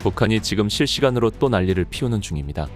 북한이 지금 실시간으로 또 난리를 피우는 중입니다.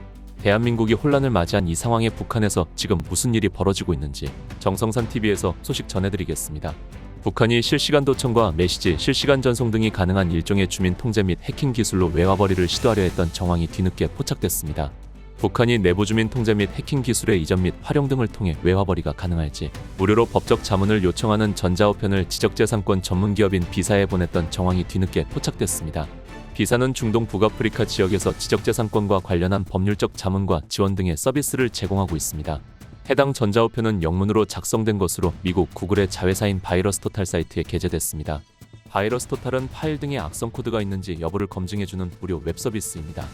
대한민국이 혼란을 맞이한 이 상황에 북한에서 지금 무슨 일이 벌어지고 있는지 정성산TV에서 소식 전해드리겠습니다. 북한이 실시간 도청과 메시지, 실시간 전송 등이 가능한 일종의 주민 통제 및 해킹 기술로 외화벌이를 시도하려 했던 정황이 뒤늦게 포착됐습니다. 북한이 내부 주민 통제 및 해킹 기술의 이전 및 활용 등을 통해 외화벌이가 가능할지 무료로 법적 자문을 요청하는 전자우편을 지적재산권 전문기업인 비사에 보냈던 정황이 뒤늦게 포착됐습니다. 비사는 중동 북아프리카 지역에서 지적재산권과 관련한 법률적 자문과 지원 등의 서비스를 제공하고 있습니다. 해당 전자우편은 영문으로 작성된 것으로 미국 구글의 자회사인 바이러스토탈 사이트에 게재됐습니다. 바이러스토탈은 파일 등의 악성 코드가 있는지 여부를 검증해주는 무료 웹서비스입니다.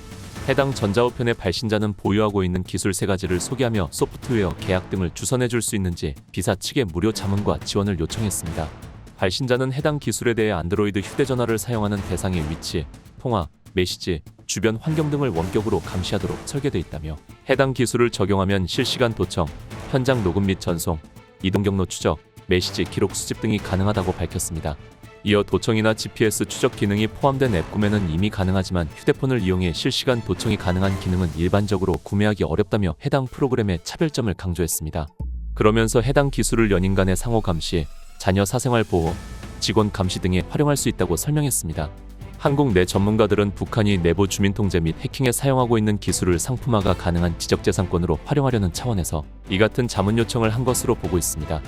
해당 전자우편의 발신자는 보유하고 있는 기술 3가지를 소개하며 소프트웨어, 계약 등을 주선해줄 수 있는지 비사 측에 무료 자문과 지원을 요청했습니다. 발신자는 해당 기술에 대해 안드로이드 휴대전화를 사용하는 대상의 위치, 통화, 메시지, 주변 환경 등을 원격으로 감시하도록 설계되어 있다며 해당 기술을 적용하면 실시간 도청, 현장 녹음 및 전송, 이동 경로 추적, 메시지 기록 수집 등이 가능하다고 밝혔습니다. 이어 도청이나 GPS 추적 기능이 포함된 앱 구매는 이미 가능하지만 휴대폰을 이용해 실시간 도청이 가능한 기능은 일반적으로 구매하기 어렵다며 해당 프로그램의 차별점을 강조했습니다. 그러면서 해당 기술을 연인 간의 상호 감시, 자녀 사생활 보호, 직원 감시 등에 활용할 수 있다고 설명했습니다. 한국 내 전문가들은 북한이 내부 주민 통제 및 해킹에 사용하고 있는 기술을 상품화가 가능한 지적재산권으로 활용하려는 차원에서 이 같은 자문 요청을 한 것으로 보고 있습니다.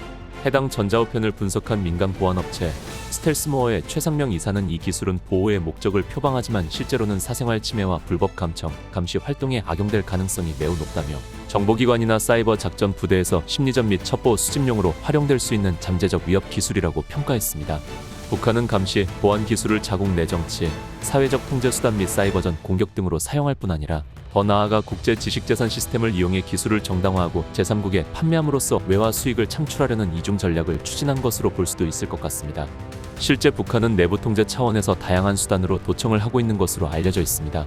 해당 전자우편을 분석한 민간 보안업체 스텔스모어의 최상명 이사는 이 기술은 보호의 목적을 표방하지만 실제로는 사생활 침해와 불법 감청, 감시 활동에 악용될 가능성이 매우 높다며 정보기관이나 사이버 작전 부대에서 심리전 및 첩보 수집용으로 활용될 수 있는 잠재적 위협 기술이라고 평가했습니다. 북한은 감시, 보안 기술을 자국 내 정치, 사회적 통제 수단 및 사이버전 공격 등으로 사용할 뿐 아니라 더 나아가 국제 지식재산 시스템을 이용해 기술을 정당화하고 제3국에 판매함으로써 외화 수익을 창출하려는 이중 전략을 추진한 것으로 볼 수도 있을 것 같습니다. 실제 북한은 내부 통제 차원에서 다양한 수단으로 도청을 하고 있는 것으로 알려져 있습니다.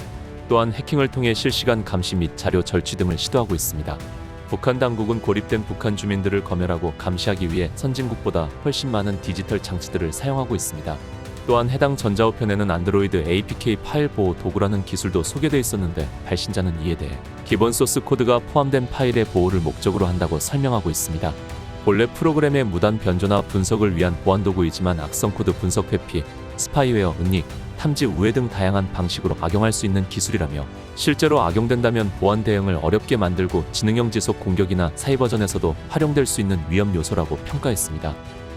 또한 해킹을 통해 실시간 감시 및 자료 절취 등을 시도하고 있습니다. 북한 당국은 고립된 북한 주민들을 검열하고 감시하기 위해 선진국보다 훨씬 많은 디지털 장치들을 사용하고 있습니다. 또한 해당 전자우편에는 안드로이드 APK 파일 보호 도구라는 기술도 소개되어 있었는데 발신자는 이에 대해 기본 소스 코드가 포함된 파일의 보호를 목적으로 한다고 설명하고 있습니다. 본래 프로그램의 무단 변조나 분석을 위한 보안 도구이지만 악성 코드 분석 회피, 스파이웨어, 은닉, 탐지 우회 등 다양한 방식으로 악용할 수 있는 기술이라며 실제로 악용된다면 보안 대응을 어렵게 만들고 지능형 지속 공격이나 사이버전에서도 활용될 수 있는 위험 요소라고 평가했습니다.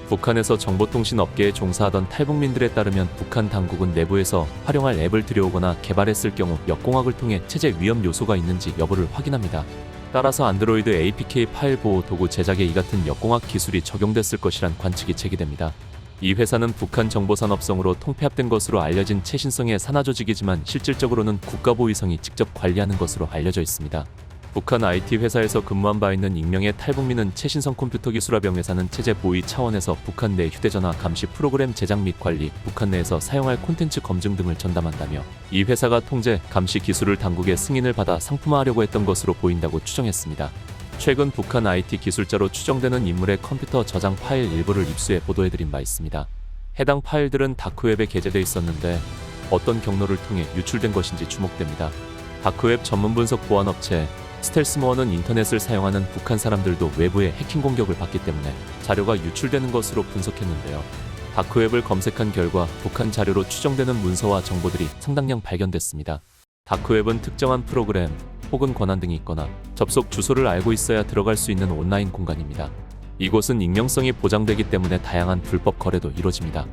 북한에서 정보통신 업계에 종사하던 탈북민들에 따르면 북한 당국은 내부에서 활용할 앱을 들여오거나 개발했을 경우 역공학을 통해 체제 위험 요소가 있는지 여부를 확인합니다. 따라서 안드로이드 APK 파일 보호 도구 제작에 이 같은 역공학 기술이 적용됐을 것이란 관측이 제기됩니다. 이 회사는 북한 정보산업성으로 통폐합된 것으로 알려진 최신성의 산하조직이지만 실질적으로는 국가보위성이 직접 관리하는 것으로 알려져 있습니다. 북한 IT 회사에서 근무한 바 있는 익명의 탈북민은 최신성 컴퓨터 기술화병 회사는 체제 보위 차원에서 북한 내 휴대전화 감시 프로그램 제작 및 관리, 북한 내에서 사용할 콘텐츠 검증 등을 전담한다며 이 회사가 통제, 감시 기술을 당국의 승인을 받아 상품화하려고 했던 것으로 보인다고 추정했습니다. 최근 북한 IT 기술자로 추정되는 인물의 컴퓨터 저장 파일 일부를 입수해 보도해드린 바 있습니다. 해당 파일들은 다크웹에 게재돼 있었는데 어떤 경로를 통해 유출된 것인지 주목됩니다. 다크웹 전문 분석 보안업체 스텔스모어는 인터넷을 사용하는 북한 사람들도 외부의 해킹 공격을 받기 때문에 자료가 유출되는 것으로 분석했는데요. 다크웹을 검색한 결과 북한 자료로 추정되는 문서와 정보들이 상당량 발견됐습니다. 다크웹은 특정한 프로그램 혹은 권한 등이 있거나 접속 주소를 알고 있어야 들어갈 수 있는 온라인 공간입니다. 이곳은 익명성이 보장되기 때문에 다양한 불법 거래도 이루어집니다.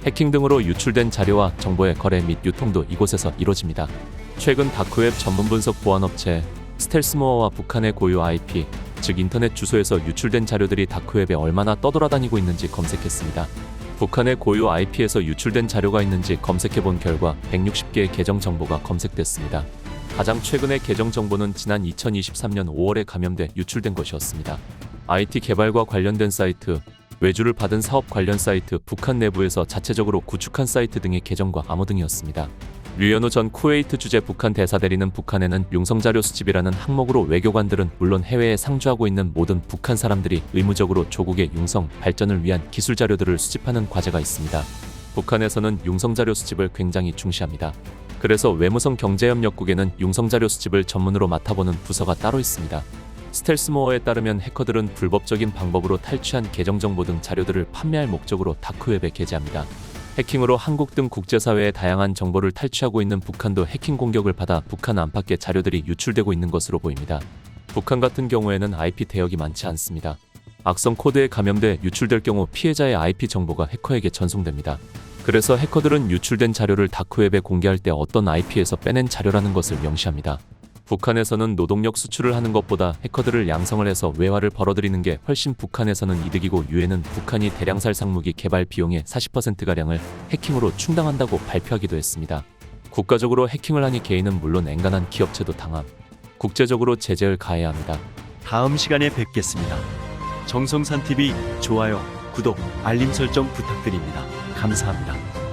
해킹 등으로 유출된 자료와 정보의 거래 및 유통도 이곳에서 이루어집니다. 최근 다크웹 전문 분석 보안업체 스텔스모어와 북한의 고유 IP, 즉 인터넷 주소에서 유출된 자료들이 다크웹에 얼마나 떠돌아다니고 있는지 검색했습니다. 북한의 고유 IP에서 유출된 자료가 있는지 검색해본 결과 160개의 계정 정보가 검색됐습니다. 가장 최근의 계정 정보는 지난 2023년 5월에 감염돼 유출된 것이었습니다. IT 개발과 관련된 사이트, 외주를 받은 사업 관련 사이트, 북한 내부에서 자체적으로 구축한 사이트 등의 계정과 암호 등이었습니다. 류현우 전 쿠웨이트 주재 북한 대사대리는 북한에는 융성자료 수집이라는 항목으로 외교관들은 물론 해외에 상주하고 있는 모든 북한 사람들이 의무적으로 조국의 융성, 발전을 위한 기술 자료들을 수집하는 과제가 있습니다. 북한에서는 융성자료 수집을 굉장히 중시합니다. 그래서 외무성 경제협력국에는 융성자료 수집을 전문으로 맡아보는 부서가 따로 있습니다. 스텔스모어에 따르면 해커들은 불법적인 방법으로 탈취한 계정 정보 등 자료들을 판매할 목적으로 다크웹에 게재합니다. 해킹으로 한국 등 국제사회의 다양한 정보를 탈취하고 있는 북한도 해킹 공격을 받아 북한 안팎의 자료들이 유출되고 있는 것으로 보입니다. 북한 같은 경우에는 IP 대역이 많지 않습니다. 악성 코드에 감염돼 유출될 경우 피해자의 IP 정보가 해커에게 전송됩니다. 그래서 해커들은 유출된 자료를 다크웹에 공개할 때 어떤 IP에서 빼낸 자료라는 것을 명시합니다. 북한에서는 노동력 수출을 하는 것보다 해커들을 양성을 해서 외화를 벌어들이는 게 훨씬 북한에서는 이득이고 유엔은 북한이 대량살 상무기 개발 비용의 40%가량을 해킹으로 충당한다고 발표하기도 했습니다. 국가적으로 해킹을 하니 개인은 물론 엔간한 기업체도 당함. 국제적으로 제재를 가해야 합니다. 다음 시간에 뵙겠습니다. 정성산 TV 좋아요, 구독, 알림 설정 부탁드립니다. 감사합니다.